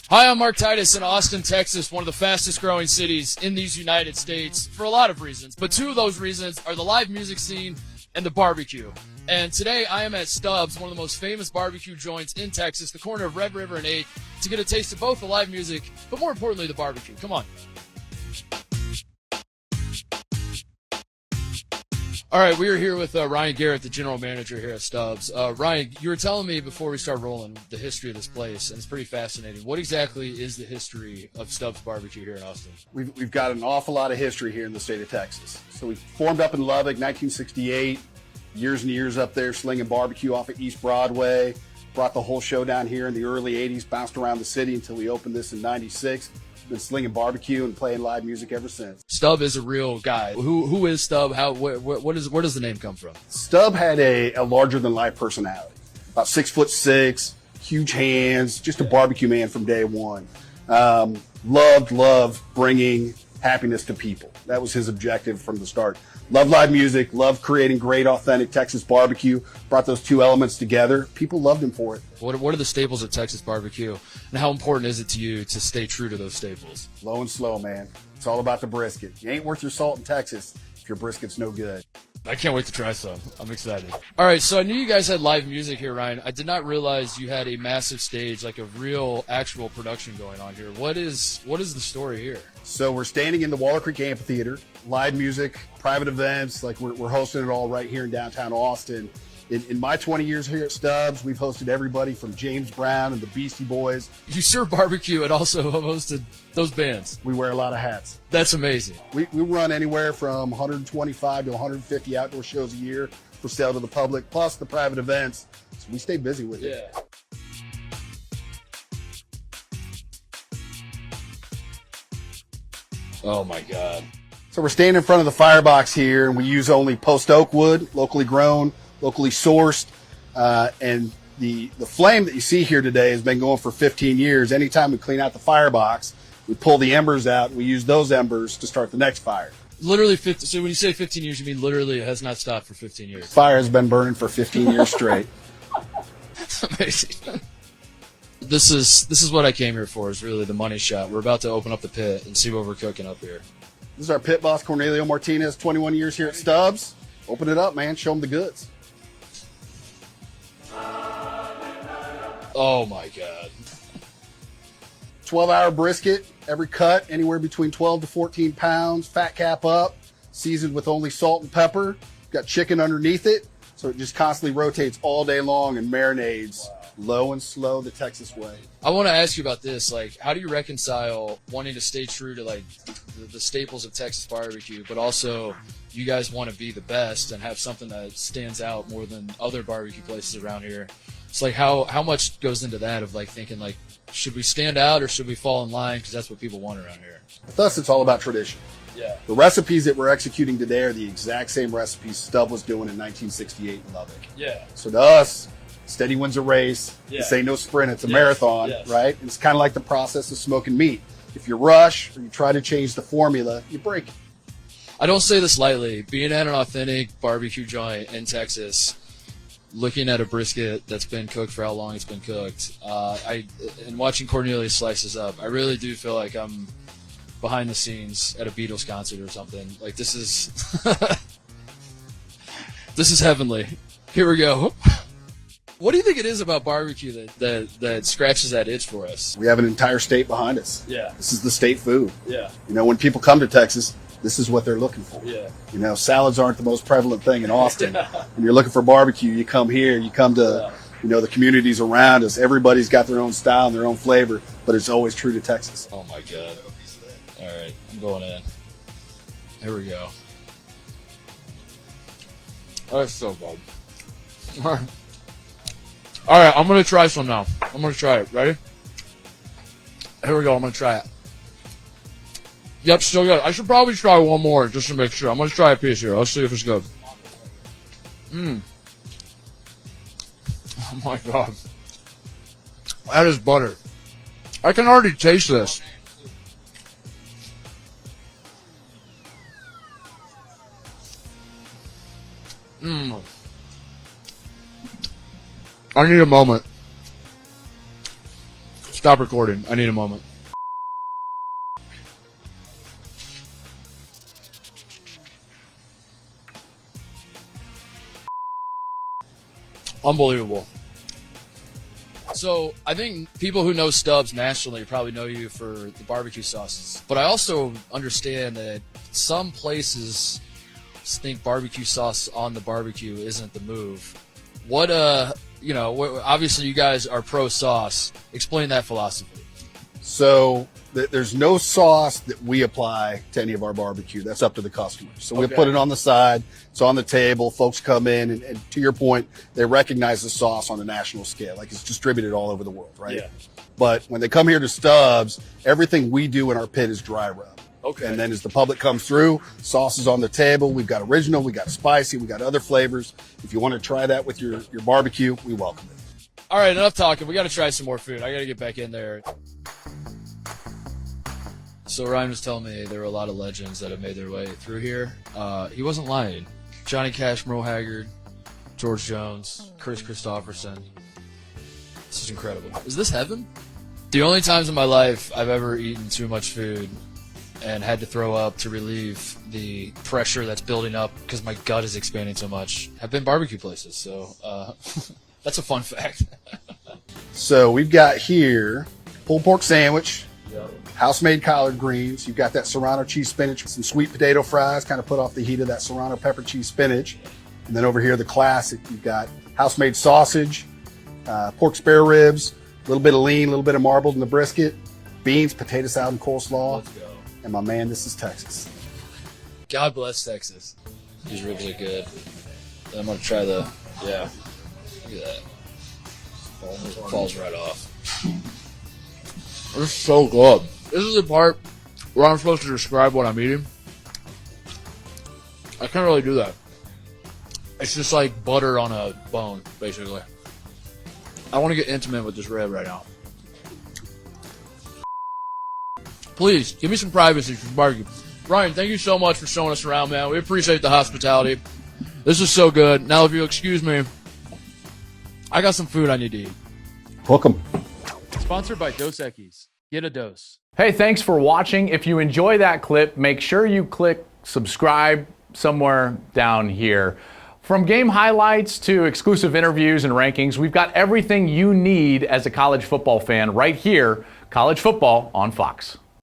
Hi, I'm Mark Titus in Austin, Texas, one of the fastest growing cities in these United States for a lot of reasons. But two of those reasons are the live music scene and the barbecue. And today I am at Stubbs, one of the most famous barbecue joints in Texas, the corner of Red River and 8th, to get a taste of both the live music, but more importantly, the barbecue. Come on. All right, we are here with Ryan Garrett, the general manager here at Stubbs. Ryan, you were telling me before we start rolling the history of this place, and it's pretty fascinating. What exactly is the history of Stubbs BBQ here in Austin? We've got an awful lot of history here in the state of Texas. So we formed up in Lubbock, 1968, years and years up there slinging barbecue off of East Broadway. Brought the whole show down here in the early 80s, bounced around the city until we opened this in 96. Been slinging barbecue and playing live music ever since. Stubb is a real guy. Who is Stubb? Where does the name come from? Stubb had a larger than life personality. About 6'6", huge hands, just a barbecue man from day one. Loved bringing happiness to people. That was his objective from the start. Loved live music, loved creating great, authentic Texas barbecue. Brought those two elements together. People loved him for it. What are the staples of Texas barbecue, and how important is it to you to stay true to those staples? Low and slow, man. It's all about the brisket. You ain't worth your salt in Texas if your brisket's no good. I can't wait to try some. I'm excited. All right, so I knew you guys had live music here, Ryan. I did not realize you had a massive stage, like a real, actual production going on here. What is the story here? So we're standing in the Waller Creek Amphitheater, live music, private events, like we're hosting it all right here in downtown Austin. In my 20 years here at Stubbs, we've hosted everybody from James Brown and the Beastie Boys. You serve barbecue and also hosted those bands. We wear a lot of hats. That's amazing. We run anywhere from 125 to 150 outdoor shows a year for sale to the public, plus the private events. So we stay busy with it. Yeah. Oh my God. So we're standing in front of the firebox here, and we use only post oak wood, locally grown, locally sourced, and the flame that you see here today has been going for 15 years. Anytime we clean out the firebox, we pull the embers out, and we use those embers to start the next fire. Literally 15. So when you say 15 years, you mean literally it has not stopped for 15 years. Fire has been burning for 15 years straight. That's amazing. This is what I came here for, is really the money shot. We're about to open up the pit and see what we're cooking up here. This is our pit boss, Cornelio Martinez, 21 years here at Stubbs. Open it up, man. Show them the goods. Oh my God. 12-hour brisket, every cut, anywhere between 12 to 14 pounds, fat cap up, seasoned with only salt and pepper. Got chicken underneath it, so it just constantly rotates all day long and marinades. Wow. Low and slow, the Texas way. I want to ask you about this. Like, how do you reconcile wanting to stay true to like the staples of Texas barbecue, but also you guys want to be the best and have something that stands out more than other barbecue places around here? It's like how much goes into that of like thinking like, should we stand out or should we fall in line because that's what people want around here? With us, it's all about tradition. Yeah. The recipes that we're executing today are the exact same recipes Stubb was doing in 1968 in Lubbock. Yeah. So to us, steady wins a race. Yeah. This ain't no sprint, it's a marathon, yes. right? It's kind of like the process of smoking meat. If you rush or you try to change the formula, you break it. I don't say this lightly. Being at an authentic barbecue joint in Texas, looking at a brisket that's been cooked for how long it's been cooked, and watching Cornelius slices up, I really do feel like I'm behind the scenes at a Beatles concert or something. Like this is this is heavenly. Here we go. What do you think it is about barbecue that scratches that itch for us? We have an entire state behind us. Yeah. This is the state food. Yeah. You know, when people come to Texas, this is what they're looking for. Yeah. You know, salads aren't the most prevalent thing in Austin. When you're looking for barbecue, you come here, you come to, you know, the communities around us. Everybody's got their own style and their own flavor, but it's always true to Texas. Oh my God. All right, I'm going in. Here we go. Oh, that's so good. All right, I'm going to try some now. I'm going to try it. Ready? Here we go. I'm going to try it. Yep, still good. I should probably try one more just to make sure. I'm going to try a piece here. Let's see if it's good. Oh, my God. That is butter. I can already taste this. I need a moment. Stop recording. I need a moment. Unbelievable. So I think people who know Stubbs nationally probably know you for the barbecue sauces. But I also understand that some places think barbecue sauce on the barbecue isn't the move. What, obviously you guys are pro sauce. Explain that philosophy. So there's no sauce that we apply to any of our barbecue. That's up to the customer. So we put it on the side. It's on the table. Folks come in, and to your point, they recognize the sauce on a national scale. Like, it's distributed all over the world, right? Yeah. But when they come here to Stubbs, everything we do in our pit is dry rub. Okay. And then as the public comes through, sauce is on the table. We've got original, we got spicy, we got other flavors. If you want to try that with your barbecue, we welcome it. All right, enough talking. We got to try some more food. I got to get back in there. So Ryan was telling me there were a lot of legends that have made their way through here. He wasn't lying. Johnny Cash, Merle Haggard, George Jones, Chris Christopherson. This is incredible. Is this heaven? The only times in my life I've ever eaten too much food and had to throw up to relieve the pressure that's building up because my gut is expanding so much have been barbecue places. So that's a fun fact. So we've got here pulled pork sandwich, house-made collard greens. You've got that serrano cheese spinach, some sweet potato fries, kind of put off the heat of that serrano pepper cheese spinach. And then over here, the classic, you've got house-made sausage, pork spare ribs, a little bit of lean, a little bit of marbled in the brisket, beans, potato salad, and coleslaw. Let's go. And my man, this is Texas. God bless Texas. These ribs are good. Then I'm going to try the, yeah, look at that. Falls right off. This is so good. This is the part where I'm supposed to describe what I'm eating. I can't really do that. It's just like butter on a bone, basically. I want to get intimate with this rib right now. Please, give me some privacy for barbecue. Ryan, thank you so much for showing us around, man. We appreciate the hospitality. This is so good. Now, if you'll excuse me, I got some food I need to eat. Hook 'em. Sponsored by Dos Equis. Get a dose. Hey, thanks for watching. If you enjoy that clip, make sure you click subscribe somewhere down here. From game highlights to exclusive interviews and rankings, we've got everything you need as a college football fan right here. College football on Fox.